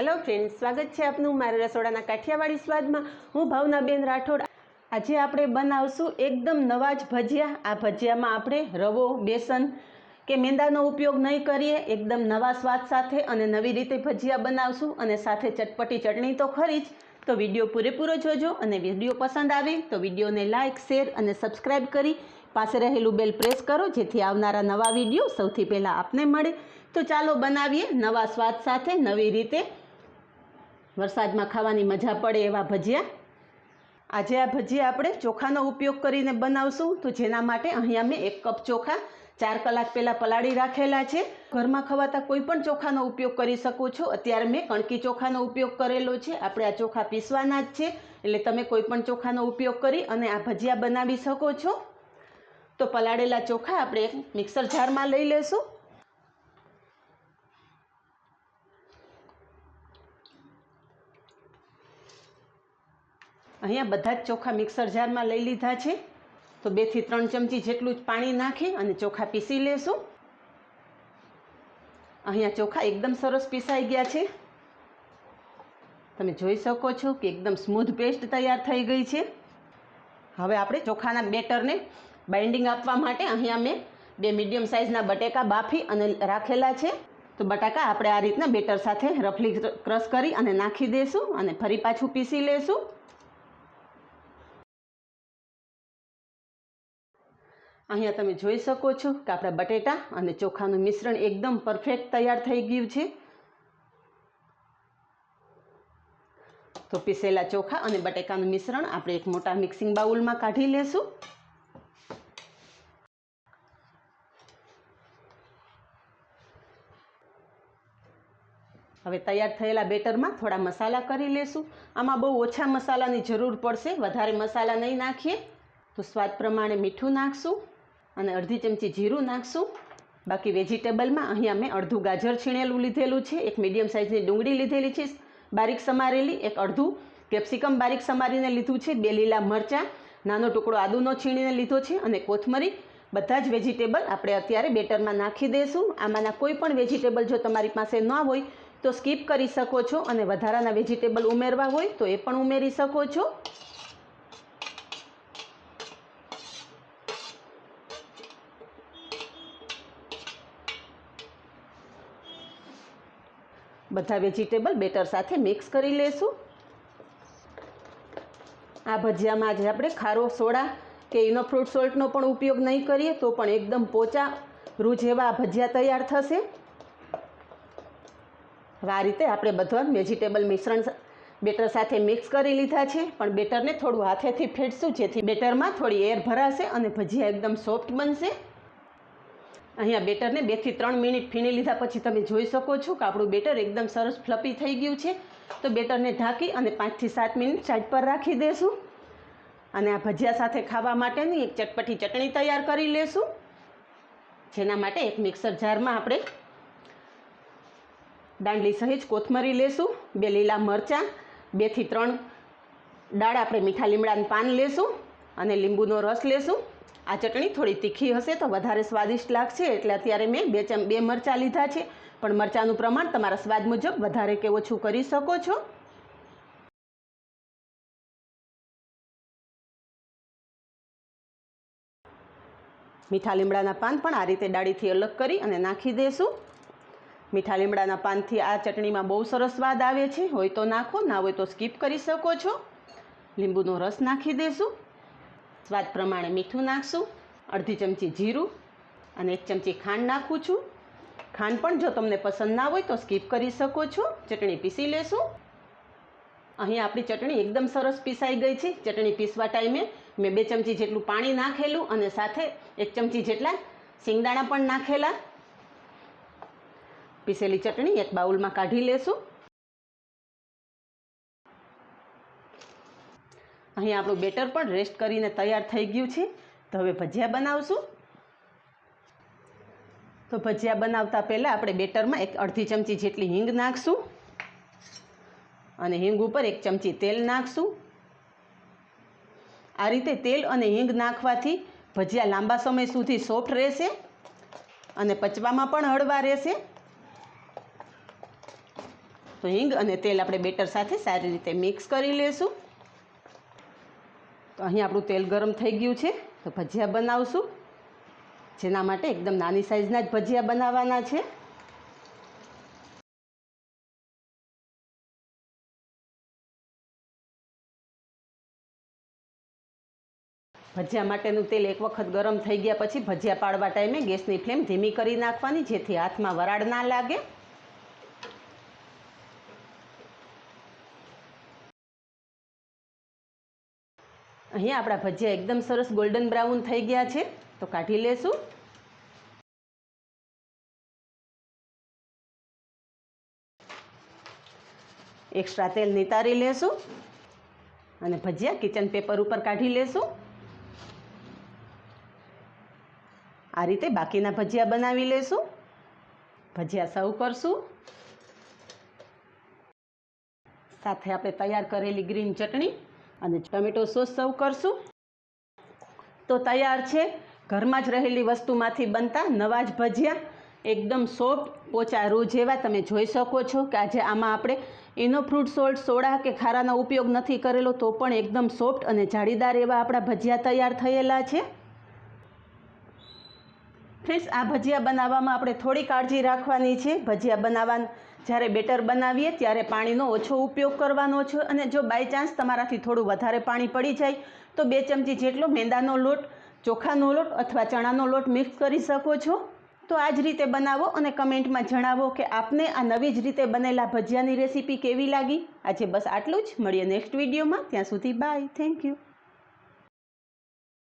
Hello friends, स्वागत है आपनु मारा रसोड़ाना काठियावाड़ी स्वादमां। हूँ भावनाबेन राठोड। આજે આપણે બનાવશું એકદમ નવા જ ભજીયા। આ ભજીયામાં આપણે રવો, બેસન કે મેંદાનો ઉપયોગ નહીં કરીએ, એકદમ નવા સ્વાદ સાથે અને નવી રીતે ભજીયા બનાવશું અને સાથે ચટપટી ચટણી તો ખરી જ। તો વિડીયો પૂરેપૂરો જોજો અને વિડીયો પસંદ આવે તો વિડીયોને લાઇક, શેર અને સબસ્ક્રાઈબ કરી પાસે રહેલું બેલ પ્રેસ કરો, જેથી આવનારા નવા વિડીયો સૌથી પહેલાં આપને મળે। તો ચાલો બનાવીએ નવા સ્વાદ સાથે નવી રીતે વરસાદમાં ખાવાની મજા પડે એવા ભજીયા। આજે આ ભજીયા આપણે ચોખાનો ઉપયોગ કરીને બનાવશું। તો જેના માટે અહીંયા મેં 1 કપ ચોખા 4 કલાક પહેલાં પલાળી રાખેલા છે। ઘરમાં ખવાતા કોઈ પણ ચોખાનો ઉપયોગ કરી શકો છો। અત્યારે મેં કણકી ચોખાનો ઉપયોગ કરેલો છે। આપણે આ ચોખા પીસવાના જ છે, એટલે તમે કોઈ પણ ચોખાનો ઉપયોગ કરી અને આ ભજીયા બનાવી શકો છો। તો પલાળેલા ચોખા આપણે એક મિક્સર જારમાં લઈ લેશું। અહીંયા બધા જ ચોખા મિક્સર જારમાં લઈ લીધા છે। તો 2 થી 3 ચમચી જેટલું જ પાણી નાખી અને ચોખા પીસી લેશું। અહીંયા ચોખા એકદમ સરસ પીસાઈ ગયા છે। તમે જોઈ શકો છો કે એકદમ સ્મૂથ પેસ્ટ તૈયાર થઈ ગઈ છે। હવે આપણે ચોખાના બેટરને બાઇન્ડિંગ આપવા માટે અહીંયા મેં 2 મીડિયમ સાઇઝના બટેકા બાફી અને રાખેલા છે। તો બટાકા આપણે આ રીતના બેટર સાથે રફલી ક્રશ કરી અને નાખી દઈશું અને ફરી પાછું પીસી લેશું। અહીંયા તમે જોઈ શકો છો કે આપણા બટેટા અને ચોખાનું મિશ્રણ એકદમ પરફેક્ટ તૈયાર થઈ ગયું છે। તો પીસેલા ચોખા અને બટેકાનું મિશ્રણ આપણે એક મોટા મિક્સિંગ બાઉલમાં કાઢી લેશું। હવે તૈયાર થયેલા બેટરમાં થોડા મસાલા કરી લેશું। આમાં બહુ ઓછા મસાલાની જરૂર પડશે, વધારે મસાલા નહીં નાખીએ। તો સ્વાદ પ્રમાણે મીઠું નાખશું અને અડધી ચમચી જીરું નાખશું। બાકી વેજીટેબલમાં અહીંયા મેં અડધું ગાજર છીણેલું લીધેલું છે, એક મીડિયમ સાઇઝની ડુંગળી લીધેલી છે બારીક સમારેલી, એક અડધું કેપ્સિકમ બારીક સમારીને લીધું છે, 2 લીલા મરચાં, નાનો ટુકડો આદુનો છીણીને લીધો છે અને કોથમરી। બધા જ વેજીટેબલ આપણે અત્યારે બેટરમાં નાખી દઈશું। આમાંના કોઈ પણ વેજીટેબલ જો તમારી પાસે ન હોય તો સ્કીપ કરી શકો છો અને વધારાના વેજીટેબલ ઉમેરવા હોય તો એ પણ ઉમેરી શકો છો। બધા વેજીટેબલ બેટર સાથે મિક્સ કરી લેશું। આ ભજીયામાં આજે આપણે ખારો સોડા કે ઇનો ફ્રૂટ સોલ્ટનો પણ ઉપયોગ નહીં કરીએ તો પણ એકદમ પોચા રૂ જેવા આ ભજીયા તૈયાર થશે। હવે આ રીતે આપણે બધા વેજીટેબલ મિશ્રણ બેટર સાથે મિક્સ કરી લીધા છે, પણ બેટરને થોડું હાથેથી ફેટશું, જેથી બેટરમાં થોડી એર ભરાશે અને ભજીયા એકદમ સોફ્ટ બનશે। અહીંયા બેટરને 2 થી 3 મિનિટ ફીણી લીધા પછી તમે જોઈ શકો છો કે આપણું બેટર એકદમ સરસ ફ્લફી થઈ ગયું છે। તો બેટરને ઢાંકી અને 5 થી 7 મિનિટ સાઈડ પર રાખી દઈશું અને આ ભજીયા સાથે ખાવા માટેની એક ચટપટી ચટણી તૈયાર કરી લેશું। જેના માટે એક મિક્સર જારમાં આપણે દાંડલી સહિત કોથમરી લેશું, 2 લીલા મરચાં, 2 થી 3 દાળ આપણે મીઠા લીમડાનું પાન લેશું અને લીંબુનો રસ લેશું। આ ચટણી થોડી તીખી હશે તો વધારે સ્વાદિષ્ટ લાગશે, એટલે અત્યારે મેં 2 મરચાં લીધા છે, પણ મરચાંનું પ્રમાણ તમારા સ્વાદ મુજબ વધારે કે ઓછું કરી શકો છો। મીઠા લીમડાના પાન પણ આ રીતે ડાળીથી અલગ કરી અને નાખી દઈશું। મીઠા લીમડાના પાનથી આ ચટણીમાં બહુ સરસ સ્વાદ આવે છે, હોય તો નાખો, ના હોય તો સ્કીપ કરી શકો છો। લીંબુનો રસ નાખી દઈશું, સ્વાદ પ્રમાણે મીઠું નાખશું, અડધી ચમચી જીરું અને 1 ચમચી ખાંડ નાખું છું। ખાંડ પણ જો તમને પસંદ ના હોય તો સ્કીપ કરી શકો છો। ચટણી પીસી લેશું। અહીં આપણી ચટણી એકદમ સરસ પીસાઈ ગઈ છે। ચટણી પીસવા ટાઈમે મેં 2 ચમચી જેટલું પાણી નાખેલું અને સાથે 1 ચમચી જેટલા શિંગદાણા પણ નાખેલા। પીસેલી ચટણી એક બાઉલમાં કાઢી લેશું। અહીં આપણું બેટર પણ રેસ્ટ કરીને તૈયાર થઈ ગયું છે। તો હવે ભજીયા બનાવશું। તો ભજીયા બનાવતા પહેલાં આપણે બેટરમાં એક અડધી ચમચી જેટલી હિંગ નાખશું અને હિંગ ઉપર 1 ચમચી તેલ નાખશું। આ રીતે તેલ અને હિંગ નાખવાથી ભજીયા લાંબા સમય સુધી સોફ્ટ રહેશે અને પચવામાં પણ હળવા રહેશે। તો હિંગ અને તેલ આપણે બેટર સાથે સારી રીતે મિક્સ કરી લેશું। તો અહીં આપણું તેલ ગરમ થઈ ગયું છે, તો ભજીયા બનાવશું, જેના માટે એકદમ નાની સાઇઝના જ ભજીયા બનાવવાના છે। ભજીયા માટેનું તેલ એક વખત ગરમ થઈ ગયા પછી ભજીયા પાડવા ટાઈમે ગેસની ફ્લેમ ધીમી કરી નાખવાની, જેથી હાથમાં વરાળ ના લાગે। અહીંયા આપણા ભજીયા એકદમ સરસ ગોલ્ડન બ્રાઉન થઈ ગયા છે, તો કાઢી લેશું। એક્સ્ટ્રા તેલ નિતારી લેશું અને ભજીયા કિચન પેપર ઉપર કાઢી લેશું। આ રીતે બાકીના ભજીયા બનાવી લેશું। ભજીયા સર્વ કરશું, સાથે આપણે તૈયાર કરેલી ગ્રીન ચટણી અને ટમેટો સોસ સર્વ કરશું। તો તૈયાર છે ઘરમાં જ રહેલી વસ્તુમાંથી બનતા નવા જ ભજીયા, એકદમ સોફ્ટ પોચા રૂ જેવા। તમે જોઈ શકો છો કે આજે આમાં આપણે ઇનો ફ્રૂટ સોલ્ટ, સોડા કે ખારાનો ઉપયોગ નથી કરેલો, તો પણ એકદમ સોફ્ટ અને જાળીદાર એવા આપણા ભજીયા તૈયાર થયેલા છે। ફ્રેન્ડ્સ, આ ભજીયા બનાવવામાં આપણે થોડી કાળજી રાખવાની છે। ભજીયા બનાવવાનું જ્યારે બેટર બનાવીએ ત્યારે પાણીનો ઓછો ઉપયોગ કરવાનો છે, અને જો બાય ચાન્સ તમારાથી થોડું વધારે પાણી પડી જાય તો 2 ચમચી જેટલો મેંદાનો લોટ, ચોખાનો લોટ અથવા ચણાનો લોટ મિક્સ કરી શકો છો। તો આ જ રીતે બનાવો અને કમેન્ટમાં જણાવો કે આપને આ નવી જ રીતે બનેલા ભજીયાની રેસીપી કેવી લાગી। આજે બસ આટલું જ, મળીએ નેક્સ્ટ વિડીયોમાં, ત્યાં સુધી બાય, થેન્ક યુ।